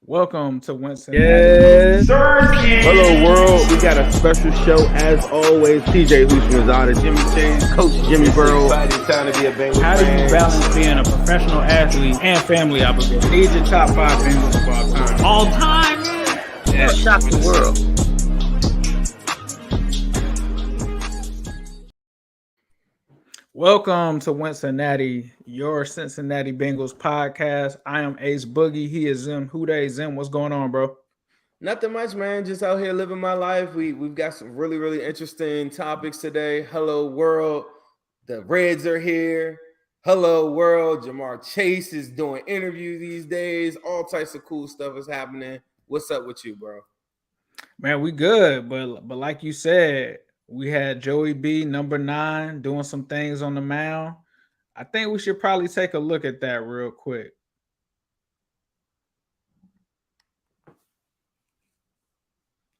Welcome to Wincinnati. Yes. Hello, world. We got a special show as always. TJ Houshmandzada, Jamaa Chase, Coach Jimmy Burrow. How do you balance being a professional athlete and family obligation? Need your top 5 Bengals of all time. All time, man. Yeah. Shock the world. Welcome to Wincinnati, your Cincinnati Bengals podcast. I am Ace Boogie. He is Zim. Who Zim? What's going on, bro? Nothing much, man. Just out here living my life. We've got some really interesting topics today. Hello, world. The Reds are here. Hello, world. Jamar Chase is doing interviews these days. All types of cool stuff is happening. What's up with you, bro? Man, we good, but like you said, we had Joey B, number 9, doing some things on the mound. I think we should probably take a look at that real quick.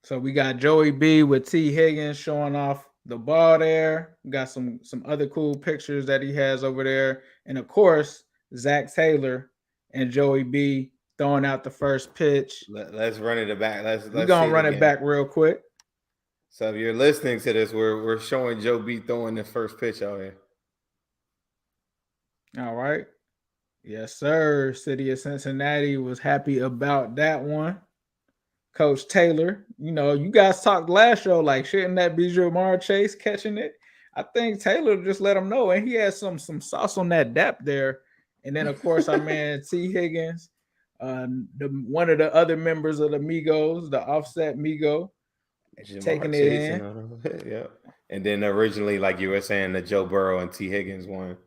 So we got Joey B with T. Higgins showing off the ball there. We got some other cool pictures that he has over there. And, of course, Zach Taylor and Joey B throwing out the first pitch. Let's run it back. We're going to run it back real quick. So if you're listening to this, we're showing Joe B throwing the first pitch out here. All right. Yes, sir. City of Cincinnati was happy about that one. Coach Taylor, you guys talked last show, like, shouldn't that be Jamar Chase catching it? I think Taylor just let him know, and he had some sauce on that dap there. And then, of course, our man T. Higgins, one of the other members of the Migos, the Offset Migo, Jamar taking Chase it in. Yeah. And then originally, like you were saying, the Joe Burrow and T. Higgins one,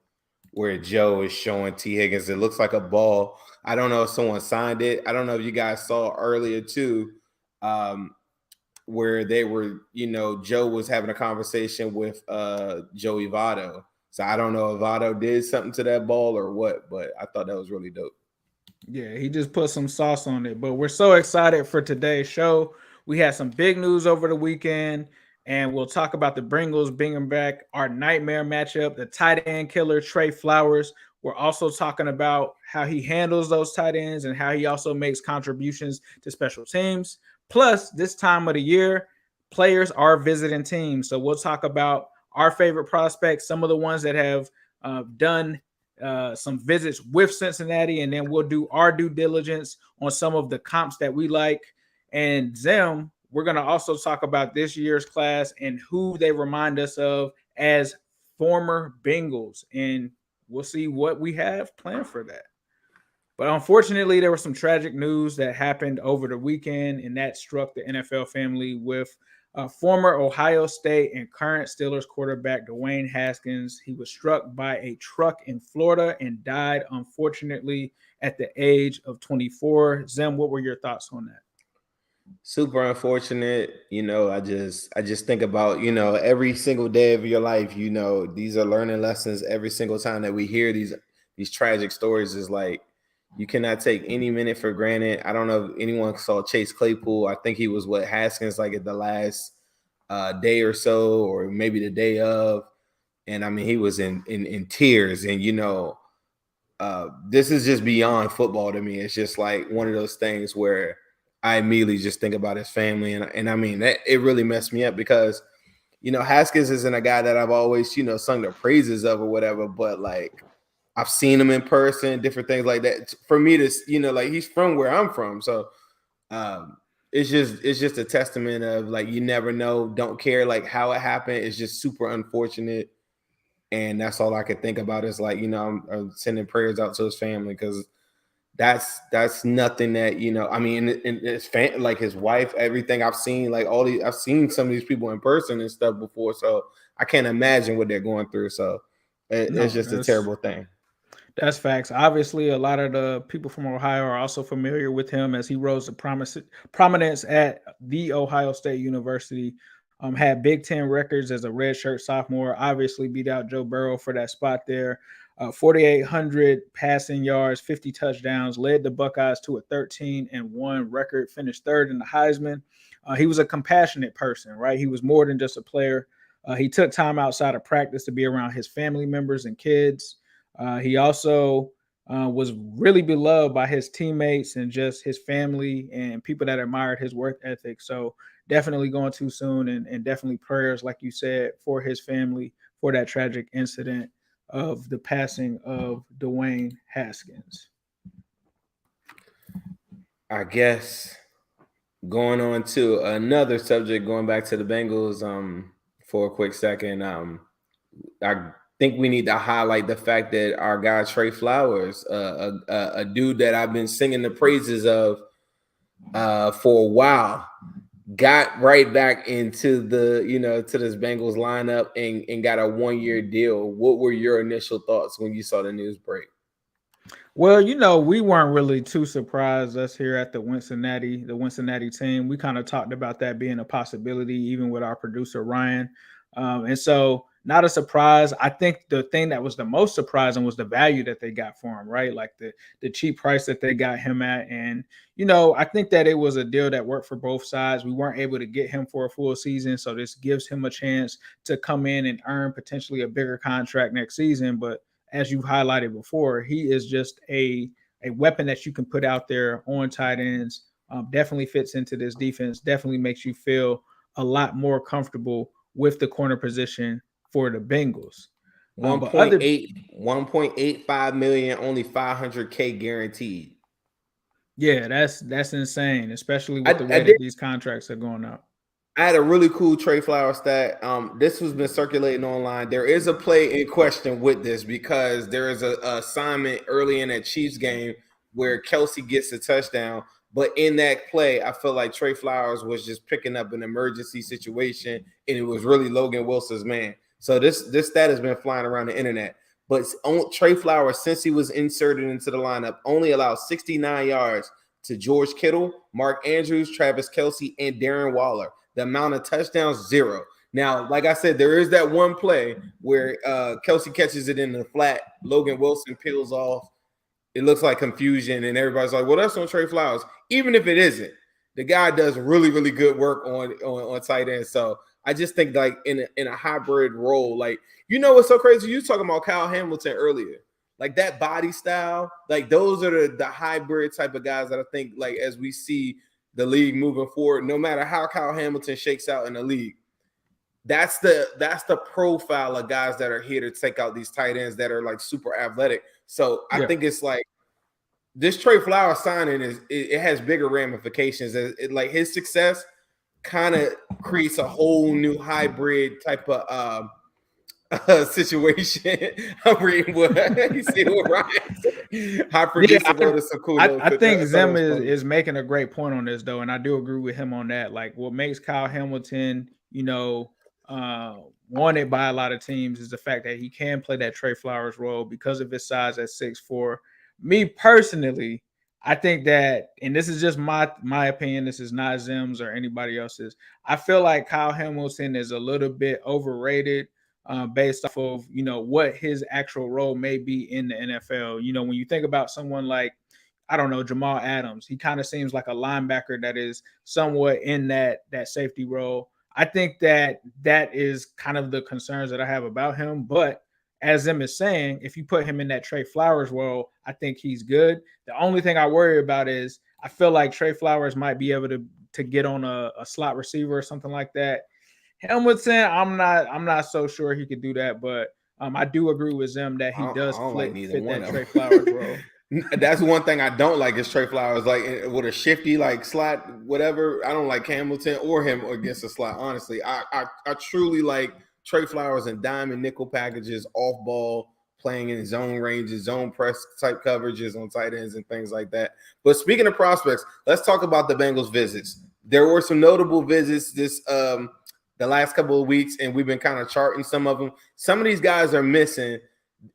where Joe is showing T. Higgins. It looks like a ball. I don't know if someone signed it. I don't know if you guys saw earlier too, where they were, Joe was having a conversation with Joey Votto. So I don't know if Votto did something to that ball or what, but I thought that was really dope. Yeah, he just put some sauce on it. But we're so excited for today's show. We had some big news over the weekend, and we'll talk about the Bengals bringing back our nightmare matchup, the tight end killer, Trey Flowers. We're also talking about how he handles those tight ends and how he also makes contributions to special teams. Plus, this time of the year, players are visiting teams. So we'll talk about our favorite prospects, some of the ones that have done some visits with Cincinnati, and then we'll do our due diligence on some of the comps that we like. And Zim, we're going to also talk about this year's class and who they remind us of as former Bengals. And we'll see what we have planned for that. But unfortunately, there was some tragic news that happened over the weekend, and that struck the NFL family with former Ohio State and current Steelers quarterback Dwayne Haskins. He was struck by a truck in Florida and died, unfortunately, at the age of 24. Zim, what were your thoughts on that? Super unfortunate. I just think about, every single day of your life, these are learning lessons. Every single time that we hear these tragic stories is like, you cannot take any minute for granted. I don't know if anyone saw Chase Claypool. I think he was Haskins, like at the last day or so, or maybe the day of. And I mean, he was in tears. And, this is just beyond football to me. It's just like one of those things where I immediately just think about his family. And I mean, it really messed me up because, Haskins isn't a guy that I've always, sung the praises of or whatever, but like I've seen him in person, different things like that. For me to, like he's from where I'm from. So it's just a testament of like, you never know, don't care like how it happened. It's just super unfortunate. And that's all I could think about is like, I'm sending prayers out to his family because that's nothing that, I mean, and his like his wife, everything I've seen, like I've seen some of these people in person and stuff before. So I can't imagine what they're going through. So it's just a terrible thing. That's facts. Obviously, a lot of the people from Ohio are also familiar with him as he rose to prominence at the Ohio State University. Had Big Ten records as a redshirt sophomore. Obviously, beat out Joe Burrow for that spot there. 4,800 passing yards, 50 touchdowns, led the Buckeyes to a 13-1 record, finished third in the Heisman. He was a compassionate person, right? He was more than just a player. He took time outside of practice to be around his family members and kids. He also was really beloved by his teammates and just his family and people that admired his work ethic. So definitely going too soon, and definitely prayers, like you said, for his family for that tragic incident of the passing of Dwayne Haskins. I guess going on to another subject, going back to the Bengals for a quick second. I think we need to highlight the fact that our guy Trey Flowers, a dude that I've been singing the praises of for a while, got right back into the to this Bengals lineup and got a 1-year deal. What were your initial thoughts when you saw the news break? Well, we weren't really too surprised us here at the Wincinnati team. We kind of talked about that being a possibility, even with our producer Ryan. And so not a surprise. I think the thing that was the most surprising was the value that they got for him, right? Like the cheap price that they got him at. And, I think that it was a deal that worked for both sides. We weren't able to get him for a full season. So this gives him a chance to come in and earn potentially a bigger contract next season. But as you've highlighted before, he is just a weapon that you can put out there on tight ends. Definitely fits into this defense. Definitely makes you feel a lot more comfortable with the corner position for the Bengals. 1.85 million, only 500K guaranteed. Yeah, that's insane, especially with the way that these contracts are going up. I had a really cool Trey Flowers stat. This has been circulating online. There is a play in question with this because there is a assignment early in that Chiefs game where Kelsey gets a touchdown. But in that play, I feel like Trey Flowers was just picking up an emergency situation, and it was really Logan Wilson's man. So this stat has been flying around the internet. But Trey Flowers, since he was inserted into the lineup, only allowed 69 yards to George Kittle, Mark Andrews, Travis Kelce, and Darren Waller. The amount of touchdowns, 0. Now, like I said, there is that one play where Kelce catches it in the flat. Logan Wilson peels off. It looks like confusion, and everybody's like, well, that's on Trey Flowers. Even if it isn't, the guy does really, really good work on tight end. So I just think like in a hybrid role, like, what's so crazy? You were talking about Kyle Hamilton earlier. Like that body style, like those are the hybrid type of guys that I think like as we see the league moving forward, no matter how Kyle Hamilton shakes out in the league, that's the profile of guys that are here to take out these tight ends that are like super athletic. So I think it's like this Trey Flowers signing it has bigger ramifications. Like his success kind of creates a whole new hybrid type of situation. I'm reading what you see what Ryan. High producer wrote us some cool. I think Zim is making a great point on this though, and I do agree with him on that. Like what makes Kyle Hamilton, wanted by a lot of teams is the fact that he can play that Trey Flowers role because of his size at 6'4". Me personally, I think that, and this is just my opinion, this is not Zim's or anybody else's. I feel like Kyle Hamilton is a little bit overrated based off of, what his actual role may be in the NFL. When you think about someone like, I don't know, Jamal Adams, he kind of seems like a linebacker that is somewhat in that safety role. I think that is kind of the concerns that I have about him. But as Zim is saying, if you put him in that Trey Flowers role, I think he's good. The only thing I worry about is I feel like Trey Flowers might be able to get on a slot receiver or something like that. Hamilton, I'm not so sure he could do that, but I do agree with Zim that he does fit that Trey Flowers role. That's one thing I don't like is Trey Flowers, like with a shifty like slot, whatever. I don't like Hamilton or him against a slot. Honestly, I truly like Trey Flowers in dime and nickel packages, off ball, playing in zone ranges, zone press type coverages on tight ends and things like that. But speaking of prospects, let's talk about the Bengals visits. There were some notable visits this the last couple of weeks, and we've been kind of charting some of them. Some of these guys are missing.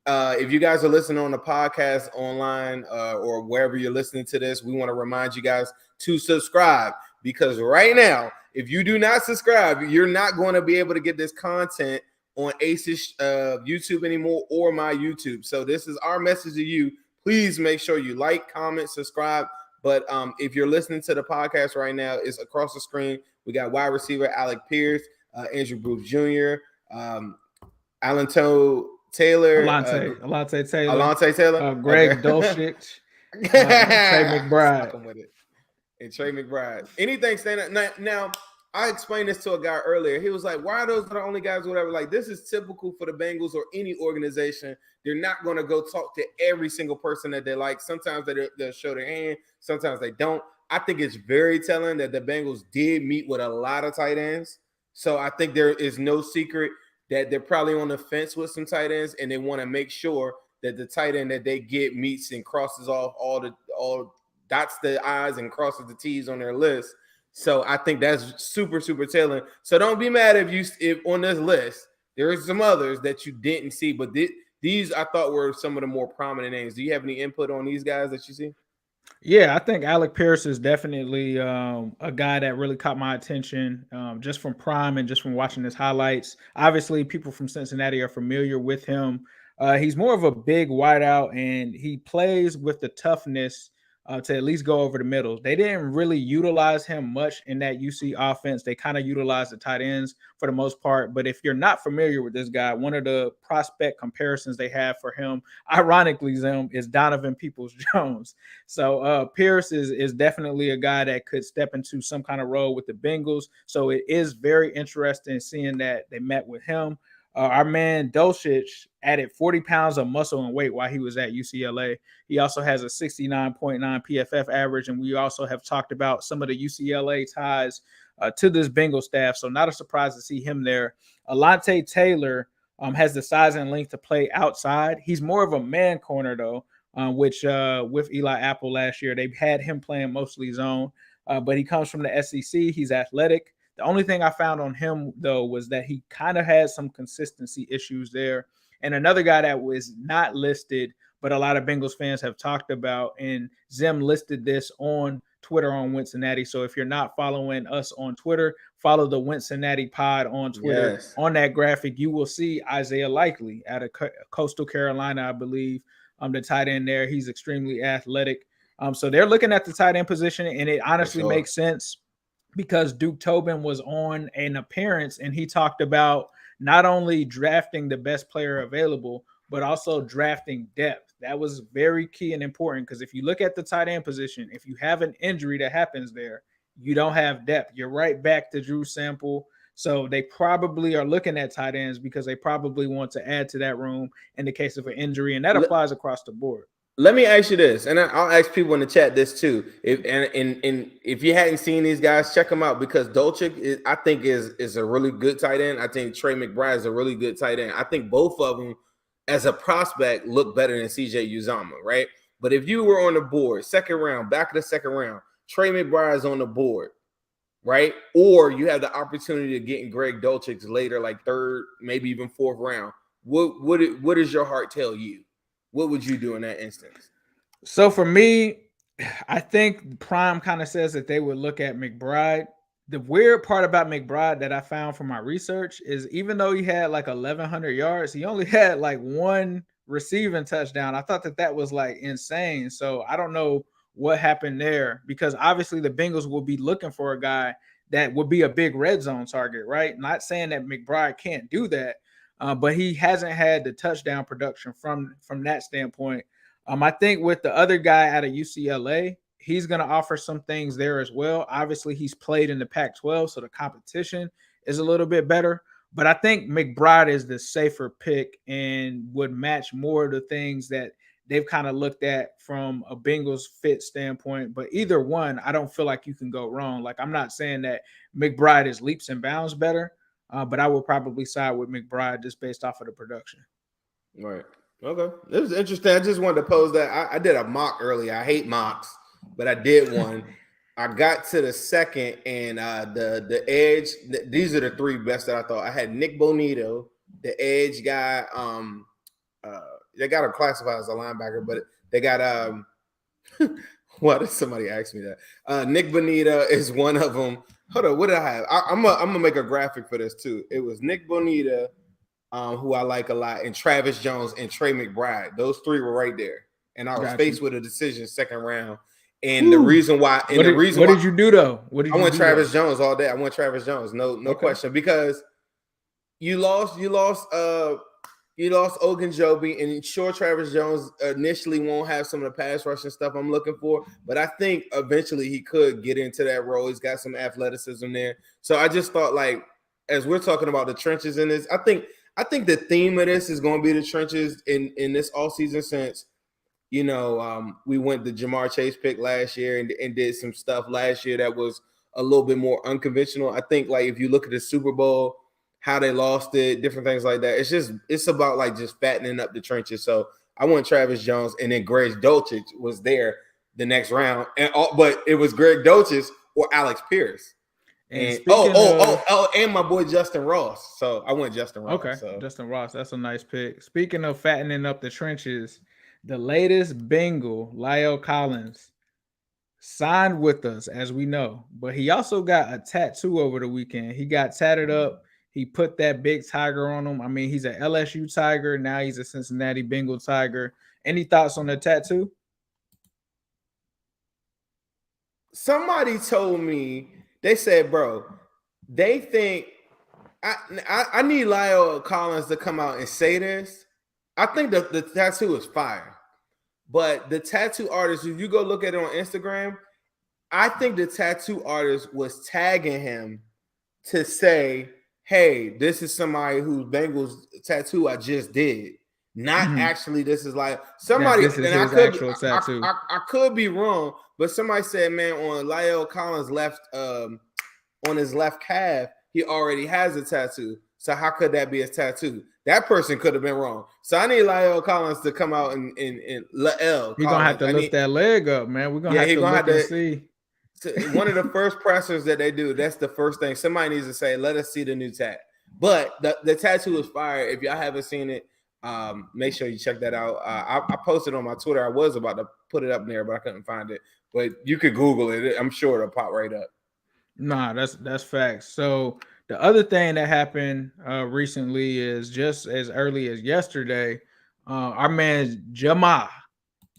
If you guys are listening on the podcast online or wherever you're listening to this, we want to remind you guys to subscribe, because right now, if you do not subscribe, you're not going to be able to get this content on Ace's YouTube anymore or my YouTube. So this is our message to you. Please make sure you like, comment, subscribe. But if you're listening to the podcast right now, it's across the screen. We got wide receiver Alec Pierce, Andrew Booth Jr., Alan Toe Taylor, Alontae Taylor, Alontae Taylor. Greg Okay. Dulcich, and Trey McBride. Fucking with it. And Trey McBride. Anything stand up. Now, I explained this to a guy earlier. He was like, why are those the only guys, whatever? Like, this is typical for the Bengals or any organization. They're not going to go talk to every single person that they like. Sometimes they'll show their hand. Sometimes they don't. I think it's very telling that the Bengals did meet with a lot of tight ends. So I think there is no secret that they're probably on the fence with some tight ends, and they want to make sure that the tight end that they get meets and crosses off all dots the I's and crosses the T's on their list. So I think that's super, super telling. So don't be mad if on this list there are some others that you didn't see, but these I thought were some of the more prominent names. Do you have any input on these guys that you see? Yeah, I think Alec Pierce is definitely a guy that really caught my attention just from Prime and just from watching his highlights. Obviously, people from Cincinnati are familiar with him. He's more of a big wideout, and he plays with the toughness to at least go over the middle. They didn't really utilize him much in that UC offense. They kind of utilized the tight ends for the most part. But if you're not familiar with this guy, one of the prospect comparisons they have for him, ironically, Zim, is Donovan Peoples-Jones. So Pierce is definitely a guy that could step into some kind of role with the Bengals. So it is very interesting seeing that they met with him. Our man Dulcich added 40 pounds of muscle and weight while he was at UCLA. He also has a 69.9 PFF average, and we also have talked about some of the UCLA ties to this Bengal staff, so not a surprise to see him there. Alontae Taylor has the size and length to play outside. He's more of a man corner, though, which with Eli Apple last year, they had him playing mostly zone, but he comes from the SEC. He's athletic. The only thing I found on him, though, was that he kind of had some consistency issues there. And another guy that was not listed, but a lot of Bengals fans have talked about, and Zim listed this on Twitter on Wincinnati. So if you're not following us on Twitter, follow the Wincinnati pod on Twitter. Yes. On that graphic, you will see Isaiah Likely out of Coastal Carolina, I believe, the tight end there. He's extremely athletic. So they're looking at the tight end position, and it honestly makes sense, because Duke Tobin was on an appearance and he talked about not only drafting the best player available, but also drafting depth. That was very key and important, because if you look at the tight end position, if you have an injury that happens there, you don't have depth. You're right back to Drew Sample. So they probably are looking at tight ends because they probably want to add to that room in the case of an injury, and that applies across the board. Let me ask you this, and I'll ask people in the chat this too. If you hadn't seen these guys, check them out, because Dulcich I think is a really good tight end. I think Trey McBride is a really good tight end. I think both of them as a prospect look better than CJ Uzomah, right? But if you were on the board, second round, back of the second round, Trey McBride is on the board, right? Or you have the opportunity to get in Greg Dulcich later, like third, maybe even fourth round. What does your heart tell you? What would you do in that instance? So for me, I think Prime kind of says that they would look at McBride. The weird part about McBride that I found from my research is, even though he had like 1,100 yards, he only had like one receiving touchdown. I thought that was like insane. So I don't know what happened there, because obviously the Bengals will be looking for a guy that would be a big red zone target, right? Not saying that McBride can't do that, but he hasn't had the touchdown production from that standpoint. I think with the other guy out of UCLA, he's going to offer some things there as well. Obviously, he's played in the Pac-12, so the competition is a little bit better. But I think McBride is the safer pick and would match more of the things that they've kind of looked at from a Bengals fit standpoint. But either one, I don't feel like you can go wrong. Like, I'm not saying that McBride is leaps and bounds better, but I would probably side with McBride just based off of the production. Right. Okay. It was interesting. I just wanted to pose that. I did a mock earlier. I hate mocks, but I did one. I got to the second, and the edge. These are the three best that I thought. I had Nick Bonito, the edge guy. They got him classified as a linebacker, but they got why did somebody ask me that? Nick Bonito is one of them. Hold on, what did I have? I'm gonna make a graphic for this too. It was Nick Bonito, who I like a lot, and Travis Jones and Trey McBride. Those three were right there, and I was faced with a decision second round. And the reason why, what did you do though? I went Travis Jones all day. I went Travis Jones, no question, because you lost You lost Ogunjobi, and sure, Travis Jones initially won't have some of the pass rushing stuff I'm looking for, but I think eventually he could get into that role. He's got some athleticism there. So I just thought, like, as we're talking about the trenches in this, I think the theme of this is going to be the trenches in this offseason since, we went the Jamar Chase pick last year and did some stuff last year that was a little bit more unconventional. I think, like, if you look at the Super Bowl, how they lost it, different things like that. It's about like just fattening up the trenches. So I want Travis Jones, and then Greg Dulcich was there the next round, but it was Greg Dulcich or Alex Pierce. And and my boy Justin Ross. So I went Justin Ross. Okay, so. Justin Ross, that's a nice pick. Speaking of fattening up the trenches, the latest Bengal, La'el Collins, signed with us, as we know, but he also got a tattoo over the weekend. He got tatted up. He put that big tiger on him. I mean, he's an LSU Tiger. Now he's a Cincinnati Bengal Tiger. Any thoughts on the tattoo? Somebody told me, they said, bro, they think I need La'el Collins to come out and say this. I think the tattoo is fire. But the tattoo artist, if you go look at it on Instagram, I think the tattoo artist was tagging him to say, hey, this is somebody whose Bengals tattoo I just did. Not actually, this is like somebody. This is his actual tattoo. I could be wrong, but somebody said, man, on La'el Collins' left, on his left calf, he already has a tattoo. So how could that be a tattoo? That person could have been wrong. So I need La'el Collins to come out and La'el. You're gonna have to lift that leg up, man. We're gonna have to see. One of the first pressers that they do, that's the first thing. Somebody needs to say, let us see the new tat. But the tattoo is fire. If y'all haven't seen it, make sure you check that out. I posted on my Twitter. I was about to put it up there, but I couldn't find it. But you could Google it. I'm sure it'll pop right up. Nah, that's facts. So the other thing that happened recently is just as early as yesterday, our man Jamaa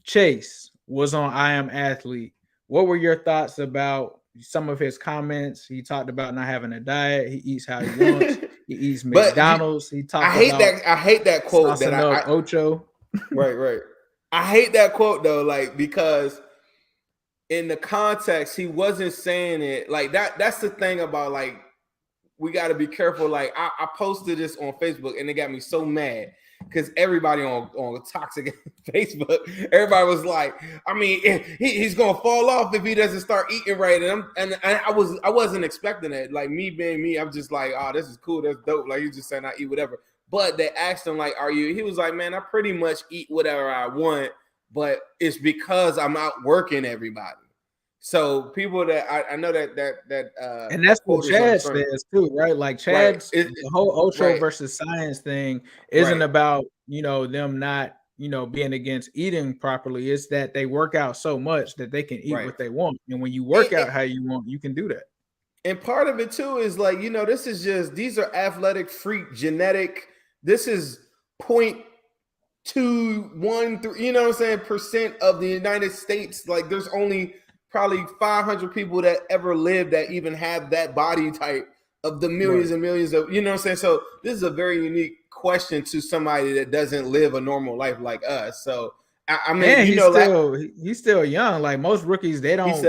Chase was on I Am Athlete. What were your thoughts about some of his comments? He talked about not having a diet. He eats how he wants. He eats McDonald's. He talked. I hate that quote. That Ocho. Right. I hate that quote though, like, because in the context, he wasn't saying it like that. That's the thing about, like, we got to be careful. Like, I posted this on Facebook and it got me so mad because everybody on toxic Facebook, everybody was like, I mean, he's gonna fall off if he doesn't start eating right. And I wasn't expecting that. Like, me being me, I'm just like, oh, this is cool, that's dope. Like, you just saying I eat whatever. But they asked him, like, are you? He was like, man, I pretty much eat whatever I want, but it's because I'm out working everybody. So people that I know that and that's what Chad says too, right? Like Chad's the whole Ocho versus science thing isn't about, them not, being against eating properly. It's that they work out so much that they can eat what they want. And when you work out how you want, you can do that. And part of it too is like, this is just, these are athletic freak genetic. This is 0.213, percent of the United States. Like, there's only probably 500 people that ever lived that even have that body type of the millions and millions of, So this is a very unique question to somebody that doesn't live a normal life like us. So I mean, he's still young. Like most rookies, they don't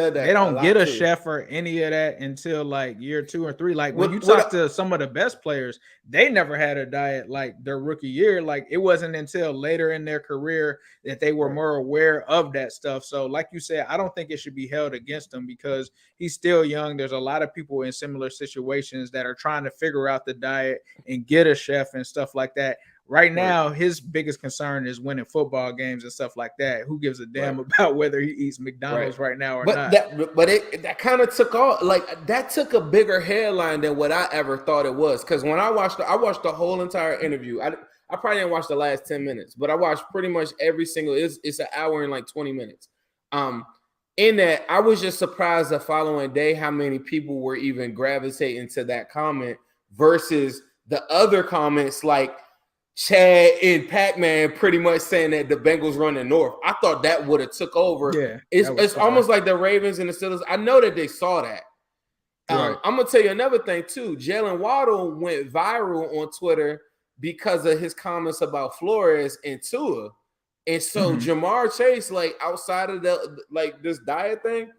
get a chef or any of that until like year 2 or 3. Like when you talk to some of the best players, they never had a diet like their rookie year. Like it wasn't until later in their career that they were more aware of that stuff. So like you said, I don't think it should be held against him because he's still young. There's a lot of people in similar situations that are trying to figure out the diet and get a chef and stuff like that. Right now, his biggest concern is winning football games and stuff like that. Who gives a damn about whether he eats McDonald's right now or not? That kind of took off. Like, that took a bigger headline than what I ever thought it was. Because when I watched the whole entire interview. I probably didn't watch the last 10 minutes, but I watched pretty much every single. It's an hour and like 20 minutes. In that, I was just surprised the following day how many people were even gravitating to that comment versus the other comments like Chad and Pac-Man pretty much saying that the Bengals running north. I thought that would have took over. Yeah, it's almost like the Ravens and the Steelers. I know that they saw that. I'm gonna tell you another thing too. Jalen Waddle went viral on Twitter because of his comments about Flores and Tua. And so Jamar Chase, like outside of the like this diet thing,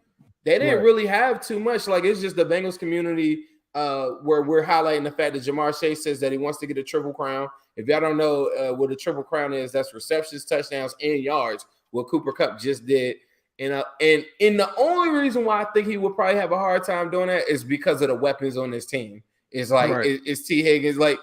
they didn't really have too much. Like it's just the Bengals community where we're highlighting the fact that Jamar Chase says that he wants to get a triple crown. If y'all don't know what a triple crown is, that's receptions, touchdowns, and yards. What Cooper Kupp just did. And the only reason why I think he would probably have a hard time doing that is because of the weapons on this team. It's like it's T. Higgins. Like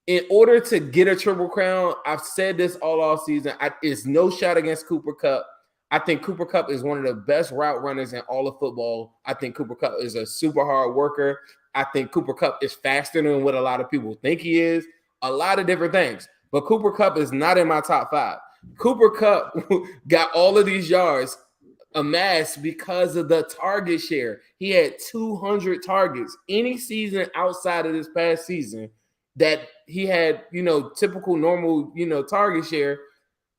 in order to get a triple crown, I've said this all off season. It's no shot against Cooper Kupp. I think Cooper Kupp is one of the best route runners in all of football. I think Cooper Kupp is a super hard worker. I think Cooper Kupp is faster than what a lot of people think he is. A lot of different things. But Cooper Kupp is not in my top 5. Cooper Kupp got all of these yards amassed because of the target share. He had 200 targets. Any season outside of this past season that he had, typical normal, target share,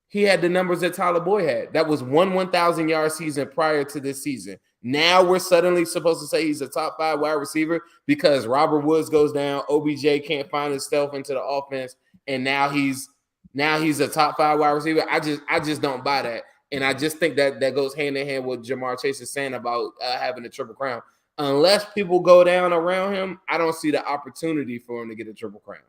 he had the numbers that Tyler Boyd had. That was 1,000-yard season prior to this season. Now we're suddenly supposed to say he's a top 5 wide receiver because Robert Woods goes down, OBJ can't find himself into the offense, and now he's a top 5 wide receiver. I just don't buy that. And I just think that goes hand in hand with Jamar Chase is saying about having a triple crown. Unless people go down around him, I don't see the opportunity for him to get a triple crown.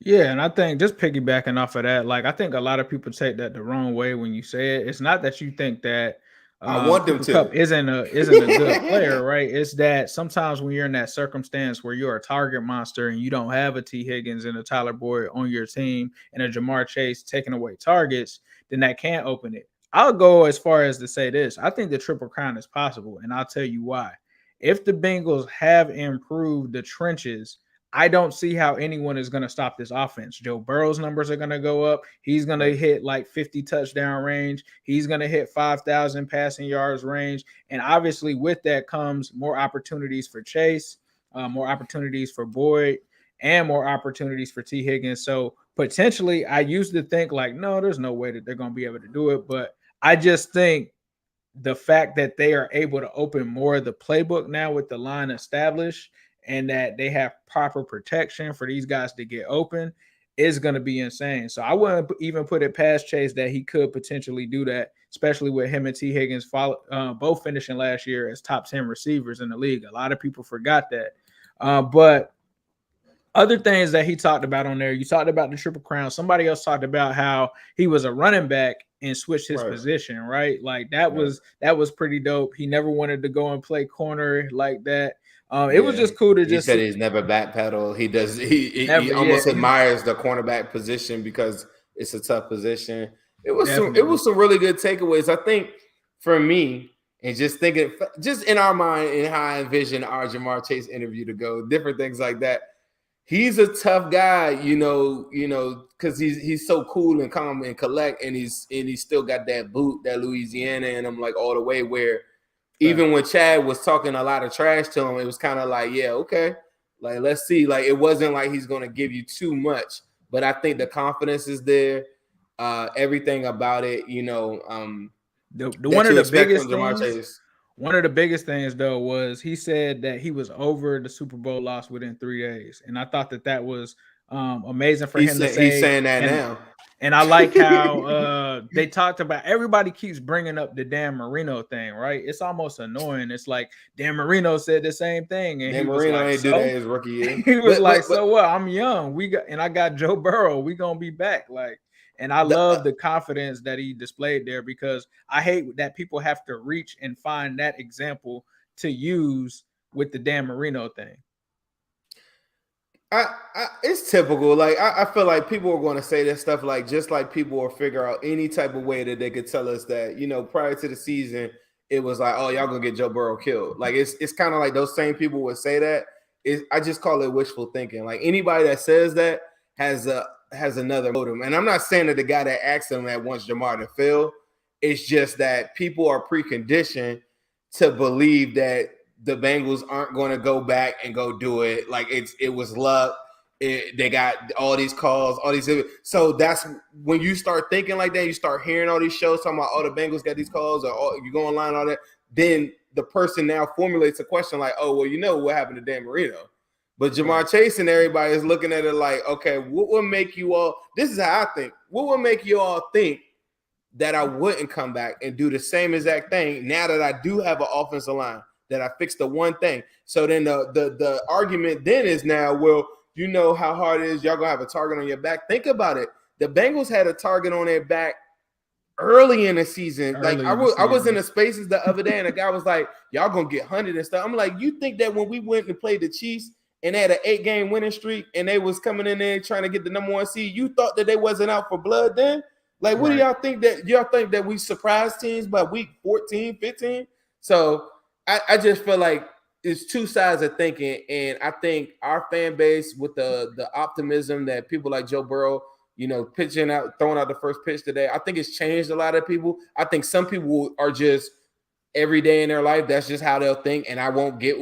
Yeah, and I think just piggybacking off of that, like I think a lot of people take that the wrong way when you say it. It's not that you think that I want them Cooper to. Kupp isn't a good player, right? It's that sometimes when you're in that circumstance where you're a target monster and you don't have a T. Higgins and a Tyler Boyd on your team and a Jamar Chase taking away targets, then that can open it. I'll go as far as to say this. I think the triple crown is possible, and I'll tell you why. If the Bengals have improved the trenches, I don't see how anyone is going to stop this offense. Joe Burrow's numbers are going to go up. He's going to hit like 50 touchdown range. He's going to hit 5,000 passing yards range. And obviously with that comes more opportunities for Chase, more opportunities for Boyd, and more opportunities for T. Higgins. So potentially I used to think like, no, there's no way that they're going to be able to do it. But I just think the fact that they are able to open more of the playbook now with the line established and that they have proper protection for these guys to get open is going to be insane. So I wouldn't even put it past Chase that he could potentially do that, especially with him and T. Higgins both finishing last year as top 10 receivers in the league. A lot of people forgot that. But other things that he talked about on there, you talked about the triple crown. Somebody else talked about how he was a running back and switched his position, right? Like that was pretty dope. He never wanted to go and play corner like that. It was just cool to he just said he's never backpedal. He almost admires the cornerback position because it's a tough position. It was some really good takeaways. I think for me, and just thinking just in our mind and how I envision our Jamar Chase interview to go, different things like that. He's a tough guy, because he's so cool and calm and collect, and he's still got that boot, that Louisiana in him, like all the way. Where even when Chad was talking a lot of trash to him, it was kind of like, yeah, okay, like let's see. Like it wasn't like he's gonna give you too much, but I think the confidence is there. Everything about it, one of the biggest things. One of the biggest things, though, was he said that he was over the Super Bowl loss within 3 days. And I thought that was amazing for him to say. He's saying that now. And I like how they talked about, everybody keeps bringing up the Dan Marino thing, right? It's almost annoying. It's like Dan Marino said the same thing. And Dan he Marino was like, ain't do that his rookie year. He was so what? I'm young. I got Joe Burrow. We going to be back. And I love the confidence that he displayed there, because I hate that people have to reach and find that example to use with the Dan Marino thing. It's typical. Like I feel like people are going to say that stuff, like just like people will figure out any type of way that they could tell us that, prior to the season, it was like, oh, y'all gonna get Joe Burrow killed. Like it's kind of like those same people would say that. I just call it wishful thinking. Like anybody that says that has another motive. And I'm not saying that the guy that asked him that wants Jamar to fail. It's just that people are preconditioned to believe that the Bengals aren't going to go back and go do it. Like it was luck. They got all these calls, all these. So that's when you start thinking like that, you start hearing all these shows talking about, oh, the Bengals got these calls, or you go online, all that. Then the person now formulates a question like, oh, well, what happened to Dan Marino? But Jamar Chase and everybody is looking at it like, okay, what will make you all? This is how I think. What will make you all think that I wouldn't come back and do the same exact thing now that I do have an offensive line, that I fixed the one thing? So then the argument then is now, well, you know how hard it is. Y'all gonna have a target on your back. Think about it. The Bengals had a target on their back early in the season. I was in the spaces the other day, and a guy was like, y'all gonna get 100 and stuff. I'm like, you think that when we went and played the Chiefs and they had an 8-game winning streak and they was coming in there trying to get the number 1 seed, you thought that they wasn't out for blood then? Like, what do y'all think that we surprised teams by week 14, 15? So I just feel like it's two sides of thinking, and I think our fan base with the optimism that people like Joe Burrow, you know, pitching out, throwing out the first pitch today, I think it's changed a lot of people. I think some people are just every day in their life, that's just how they'll think, and I won't get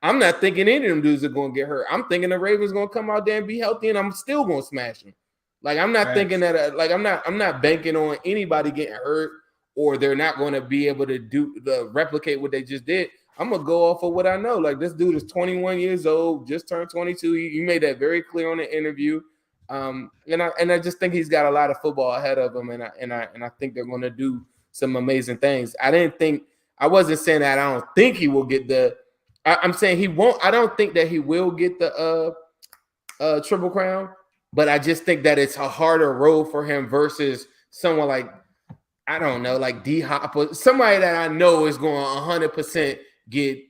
I'm not thinking any of them dudes are going to get hurt. I'm thinking the Ravens going to come out there and be healthy, and I'm still going to smash them. Like, I'm not thinking that, like, I'm not banking on anybody getting hurt or they're not going to be able to replicate what they just did. I'm going to go off of what I know. Like, this dude is 21 years old, just turned 22. He made that very clear on the interview. And I just think he's got a lot of football ahead of him, and I think they're going to do some amazing things. I wasn't saying that I don't think he will get I'm saying he won't. I don't think that he will get the Triple Crown, but I just think that it's a harder road for him versus someone like, I don't know, like D-Hop, or somebody that I know is going to 100% get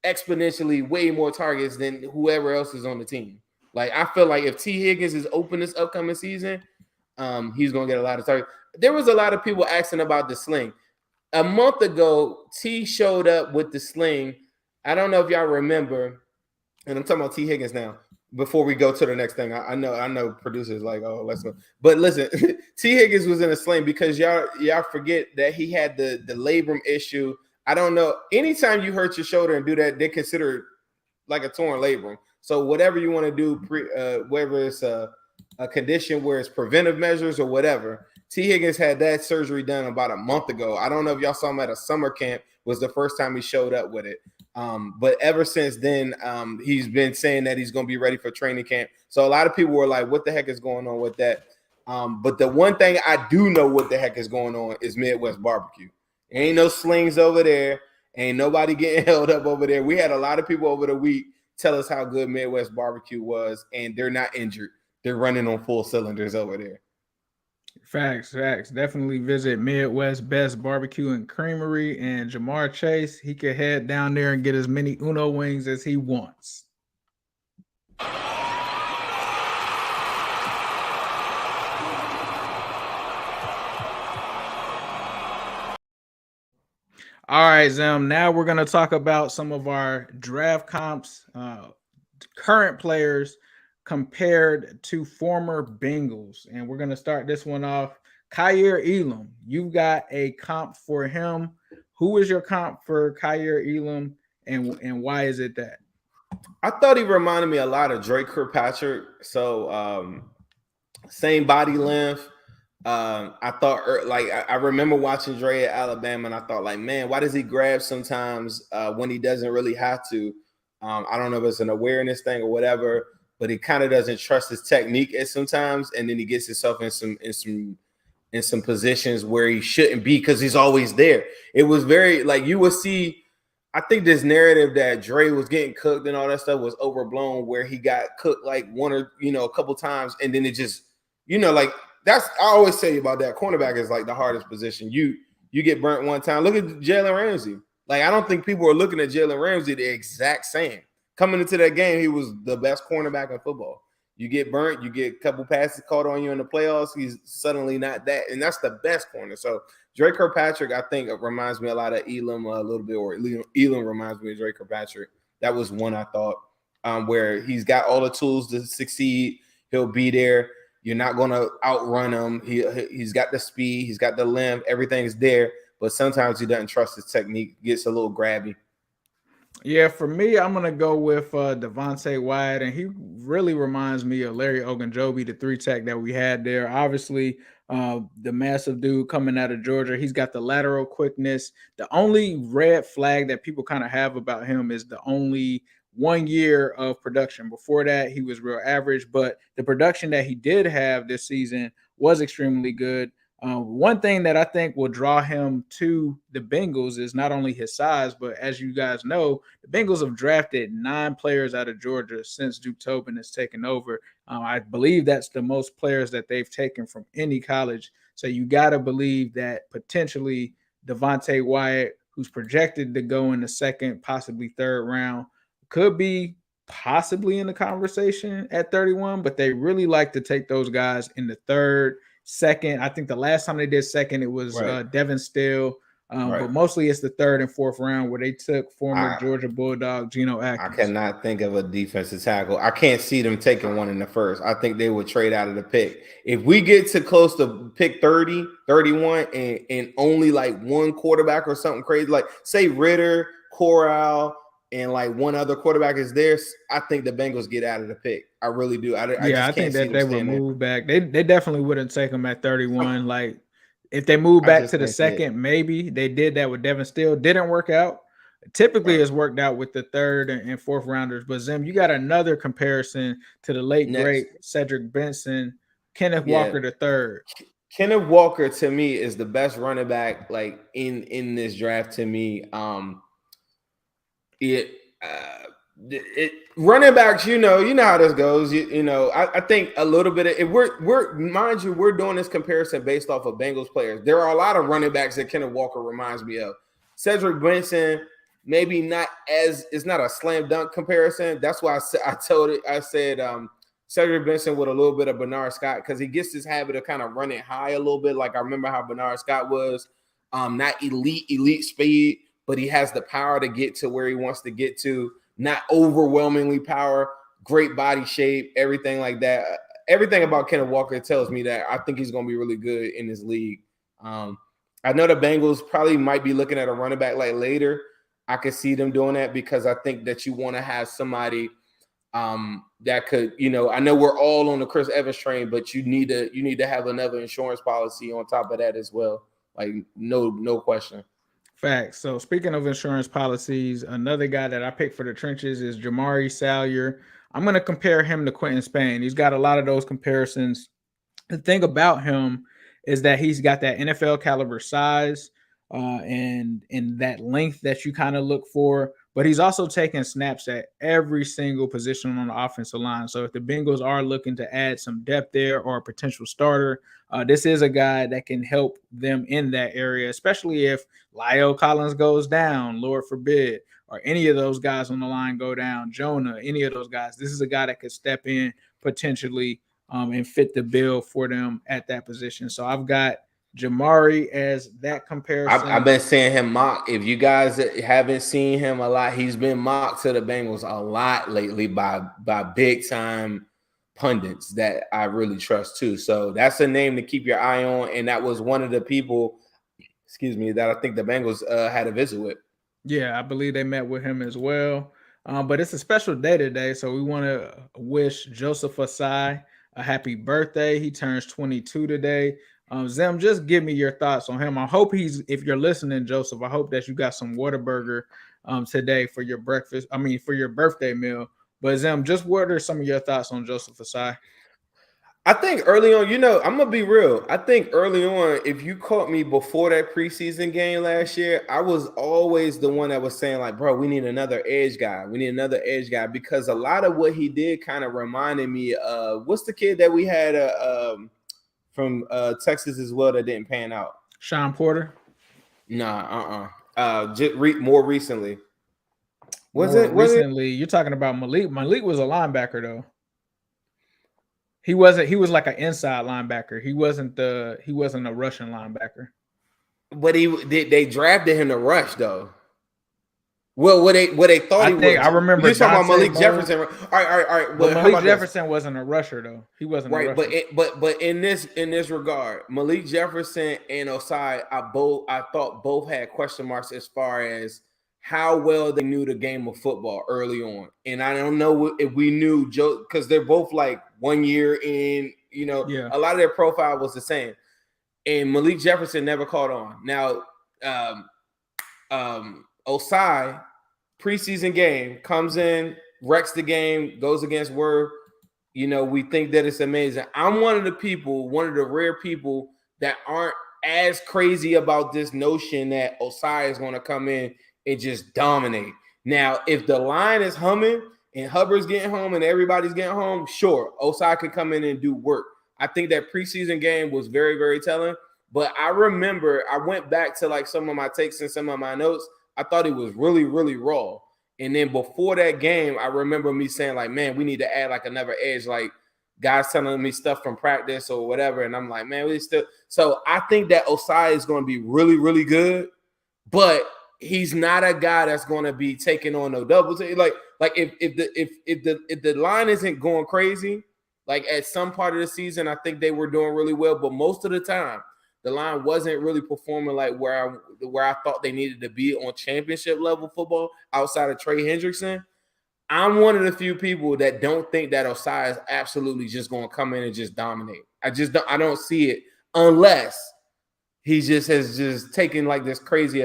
exponentially way more targets than whoever else is on the team. Like, I feel like if T. Higgins is open this upcoming season, he's going to get a lot of targets. There was a lot of people asking about the sling. A month ago, T showed up with the sling. I don't know if y'all remember, and I'm talking about T. Higgins now, before we go to the next thing. I know producers like, oh, let's go. But listen, T. Higgins was in a sling because y'all forget that he had the labrum issue. I don't know. Anytime you hurt your shoulder and do that, they consider it like a torn labrum. So whatever you want to do, whether it's a condition where it's preventive measures or whatever, T. Higgins had that surgery done about a month ago. I don't know if y'all saw him at a summer camp. Was the first time he showed up with it. But ever since then, he's been saying that he's going to be ready for training camp. So a lot of people were like, what the heck is going on with that? But the one thing I do know what the heck is going on is Midwest Barbecue. Ain't no slings over there. Ain't nobody getting held up over there. We had a lot of people over the week tell us how good Midwest Barbecue was, and they're not injured. They're running on full cylinders over there. Facts. Definitely visit Midwest Best Barbecue and Creamery, and Jamar Chase, he can head down there and get as many Uno wings as he wants. All right, Zim. Now we're going to talk about some of our draft comps, current players compared to former Bengals. And we're going to start this one off. Kaiir Elam, you've got a comp for him. Who is your comp for Kaiir Elam, and why is it that? I thought he reminded me a lot of Drake Kirkpatrick. So same body length. I thought, like, I remember watching Dre at Alabama, and I thought, like, man, why does he grab sometimes when he doesn't really have to? I don't know if it's an awareness thing or whatever, but he kind of doesn't trust his technique at sometimes, and then he gets himself in some positions where he shouldn't be because he's always there. It was very, like, you would see. I think this narrative that Dre was getting cooked and all that stuff was overblown, where he got cooked like one or a couple times, and then it just like. That's I always say about that. Cornerback is like the hardest position. You get burnt one time. Look at Jalen Ramsey. Like, I don't think people are looking at Jalen Ramsey the exact same. Coming into that game, he was the best cornerback in football. You get burnt, you get a couple passes caught on you in the playoffs. He's suddenly not that, and that's the best corner. So Drake Kirkpatrick, I think, reminds me a lot of Elam a little bit, or Elam reminds me of Drake Kirkpatrick. That was one I thought where he's got all the tools to succeed. He'll be there. You're not going to outrun him. He's got the speed. He's got the length. Everything's there. But sometimes he doesn't trust his technique. Gets a little grabby. Yeah, for me, I'm going to go with Devontae Wyatt. And he really reminds me of Larry Ogunjobi, the 3-tech that we had there. Obviously, the massive dude coming out of Georgia. He's got the lateral quickness. The only red flag that people kind of have about him is the only 1 year of production. Before that, he was real average, but the production that he did have this season was extremely good. One thing that I think will draw him to the Bengals is not only his size, but as you guys know, the Bengals have drafted 9 players out of Georgia since Duke Tobin has taken over. I believe that's the most players that they've taken from any college. So you got to believe that potentially Devontae Wyatt, who's projected to go in the second, possibly third round, could be possibly in the conversation at 31, but they really like to take those guys in the third, second. I think the last time they did second, it was Right. Devin Steele. Right. But mostly it's the third and fourth round where they took former I Georgia Bulldog Geno Atkins. cannot think of a defensive tackle. I can't see them taking one in the first. I think they would trade out of the pick. If we get to close to pick 30, 31, and only like one quarterback or something crazy, like say Ritter, Corral, and like one other quarterback is there, I think the Bengals get out of the pick. I really do. I just I can't think see that them they would staying there. move back. They definitely wouldn't take him at 31. Like if they move I back just to the can't see it. second, maybe they did that with Devin Steele. Didn't work out. Typically, Right. it's worked out with the third and fourth rounders. But Zim, you got another comparison to the late Next. great Cedric Benson, Kenneth Yeah. Walker the third. Kenneth Walker to me is the best running back like in this draft to me. Running backs, you know how this goes. I think a little bit of if we're mind you, we're doing this comparison based off of Bengals players. There are a lot of running backs that Kenneth Walker reminds me of. Cedric Benson, maybe not as it's not a slam dunk comparison. That's why I said Cedric Benson with a little bit of Bernard Scott because he gets this habit of kind of running high a little bit. Like I remember how Bernard Scott was, not elite speed, but he has the power to get to where he wants to get to. Not overwhelmingly power, great body shape, everything like that. Everything about Kenneth Walker tells me that I think he's going to be really good in this league. I know the Bengals probably might be looking at a running back like later. I could see them doing that because I think that you want to have somebody that could, I know we're all on the Chris Evans train, but you need to have another insurance policy on top of that as well. Like no question. Facts. So speaking of insurance policies, another guy that I picked for the trenches is Jamari Salyer. I'm going to compare him to Quentin Spain. He's got a lot of those comparisons. The thing about him is that he's got that NFL caliber size and that length that you kind of look for, but he's also taking snaps at every single position on the offensive line. So if the Bengals are looking to add some depth there or a potential starter, this is a guy that can help them in that area, especially if Lyle Collins goes down, Lord forbid, or any of those guys on the line go down, Jonah, any of those guys. This is a guy that could step in potentially and fit the bill for them at that position. So I've got Jamari as that comparison. I've been seeing him mocked. If you guys haven't seen him a lot, he's been mocked to the Bengals a lot lately by big time pundits that I really trust too. So that's a name to keep your eye on. And that was one of the people, that I think the Bengals had a visit with. Yeah, I believe they met with him as well. But it's a special day today, so we want to wish Joseph Asai a happy birthday. He turns 22 today. Zim, just give me your thoughts on him. I hope if you're listening, Joseph, I hope that you got some Whataburger today for your breakfast. For your birthday meal. But Zim, just what are some of your thoughts on Joseph Asai? I think early on, I'm going to be real. I think early on, if you caught me before that preseason game last year, I was always the one that was saying like, bro, we need another edge guy. We need another edge guy because a lot of what he did kind of reminded me of what's the kid that we had from Texas as well that didn't pan out? Sean Porter? Nah, more recently. Recently, you're talking about Malik. Malik was a linebacker though. He wasn't. He was like an inside linebacker. He wasn't a Russian linebacker. But they drafted him to rush though. Well, what they thought he was. I remember you're talking about Malik Jefferson. All right. Well, Malik Jefferson wasn't a rusher though. He wasn't right. A rusher. But in this regard, Malik Jefferson and Osai, I thought both had question marks as far as how well they knew the game of football early on. And I don't know if we knew Joe because they're both like 1 year in. A lot of their profile was the same. And Malik Jefferson never caught on. Now, Osai preseason game, comes in, wrecks the game, goes against where, we think that it's amazing. I'm one of the rare people that aren't as crazy about this notion that Osai is going to come in and just dominate. Now, if the line is humming and Hubbard's getting home and everybody's getting home, sure, Osai could come in and do work. I think that preseason game was very, very telling. But I remember I went back to like some of my takes and some of my notes. I thought it was really, really raw. And then before that game, I remember me saying like, man, we need to add like another edge, like guys telling me stuff from practice or whatever. And I'm like, man, we still. So I think that Osai is going to be really, really good, but he's not a guy that's going to be taking on no doubles. Like if the line isn't going crazy, like at some part of the season, I think they were doing really well, but most of the time, the line wasn't really performing like where I thought they needed to be on championship level football outside of Trey Hendrickson. I'm one of the few people that don't think that Osai is absolutely just going to come in and just dominate. I don't see it unless he just has just taken like this crazy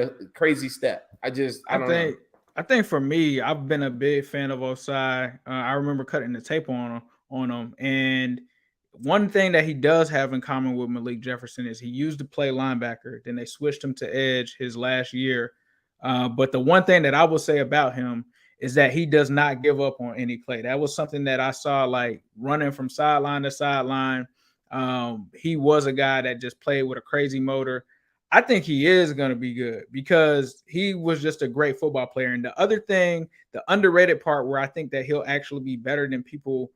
step. I don't know. I think for me, I've been a big fan of Osai. I remember cutting the tape on him, and one thing that he does have in common with Malik Jefferson is he used to play linebacker. Then they switched him to edge his last year. But the one thing that I will say about him is that he does not give up on any play. That was something that I saw like running from sideline to sideline. He was a guy that just played with a crazy motor. I think he is going to be good because he was just a great football player. And the other thing, the underrated part where I think that he'll actually be better than people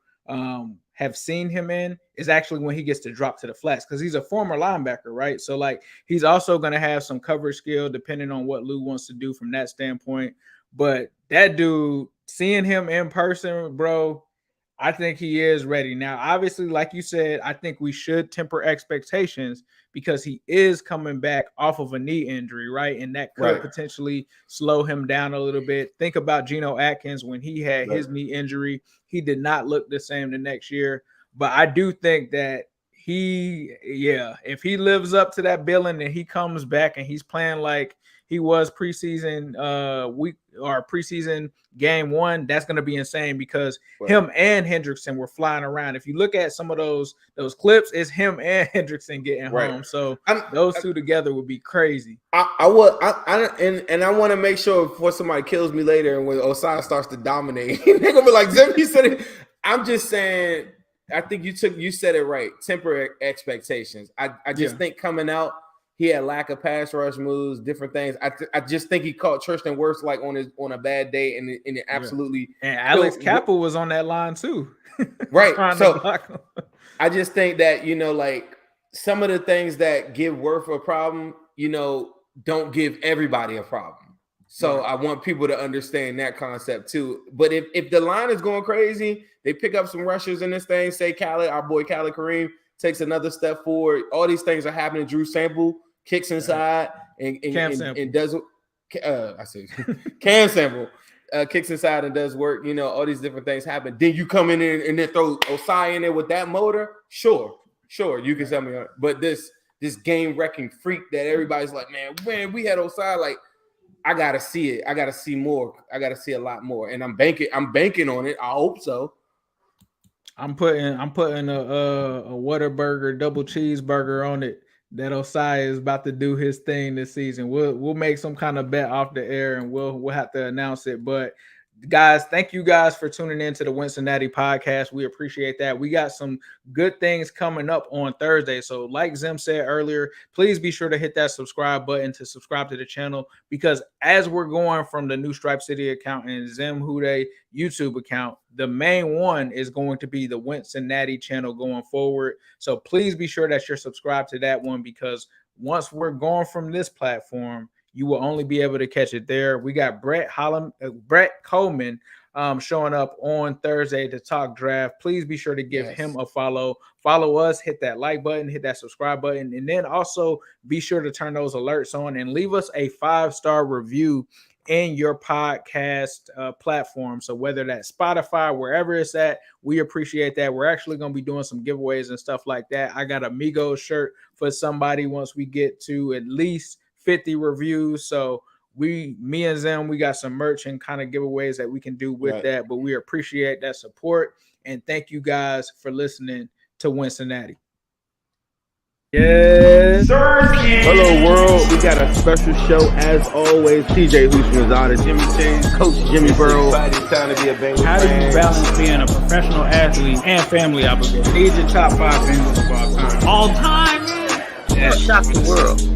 have seen him in is actually when he gets to drop to the flats because he's a former linebacker, right? So like he's also going to have some coverage skill depending on what Lou wants to do from that standpoint. But that dude, seeing him in person, bro, I think he is ready. Now, obviously, like you said, I think we should temper expectations because he is coming back off of a knee injury, right? And that could potentially slow him down a little bit. Think about Geno Atkins when he had his knee injury. He did not look the same the next year. But I do think that if he lives up to that billing and he comes back and he's playing like he was preseason week or preseason game one, that's going to be insane because him and Hendrickson were flying around. If you look at some of those clips, it's him and Hendrickson getting home. So those two together would be crazy. I want to make sure before somebody kills me later and when Osai starts to dominate, they're going to be like, Zim, you said it. I'm just saying, I think you said it right. Temper expectations. I just think coming out, he had lack of pass rush moves, different things. I just think he caught Tristan Wirfs like on a bad day, and it absolutely. And Alex Cappa was on that line too, right? So I just think that like some of the things that give Wirfs a problem, don't give everybody a problem. So I want people to understand that concept too. But if the line is going crazy, they pick up some rushers in this thing. Say Khaled, our boy Khaled Kareem takes another step forward. All these things are happening. Drew Sample kicks inside and does Cam Sample kicks inside and does work. All these different things happen. Then you come in and then throw Osai in there with that motor. Sure, you can tell me. But this game wrecking freak that everybody's like, man, we had Osai. Like, I gotta see it. I gotta see more. I gotta see a lot more. And I'm banking on it. I hope so. I'm putting a Whataburger double cheeseburger on it that Osai is about to do his thing this season. We'll make some kind of bet off the air and we'll have to announce it. But guys, thank you guys for tuning in to the Wincinnati podcast. We appreciate that. We got some good things coming up on Thursday. So like Zim said earlier, please be sure to hit that subscribe button to subscribe to the channel because as we're going from the new Stripe City account and Zim Hude YouTube account, the main one is going to be the Wincinnati channel going forward. So please be sure that you're subscribed to that one because once we're going from this platform, you will only be able to catch it there. We got Brett Coleman showing up on Thursday to talk draft. Please be sure to give him a follow. Follow us, hit that like button, hit that subscribe button, and then also be sure to turn those alerts on and leave us a 5-star review in your podcast platform. So whether that's Spotify, wherever it's at, we appreciate that. We're actually going to be doing some giveaways and stuff like that. I got a Migos shirt for somebody once we get to at least 50 reviews. So me and Zim, we got some merch and kind of giveaways that we can do with that. But we appreciate that support. And thank you guys for listening to Wincinnati. Yes. Hello, world. We got a special show as always. TJ Houshmandzada, Jimmy Chase, Coach Jimmy Burrow. Time to be a Bengals How do you fan. balance being a professional athlete and family obligation? These are top 5 Bengals of all time. All time, man. Shock the world.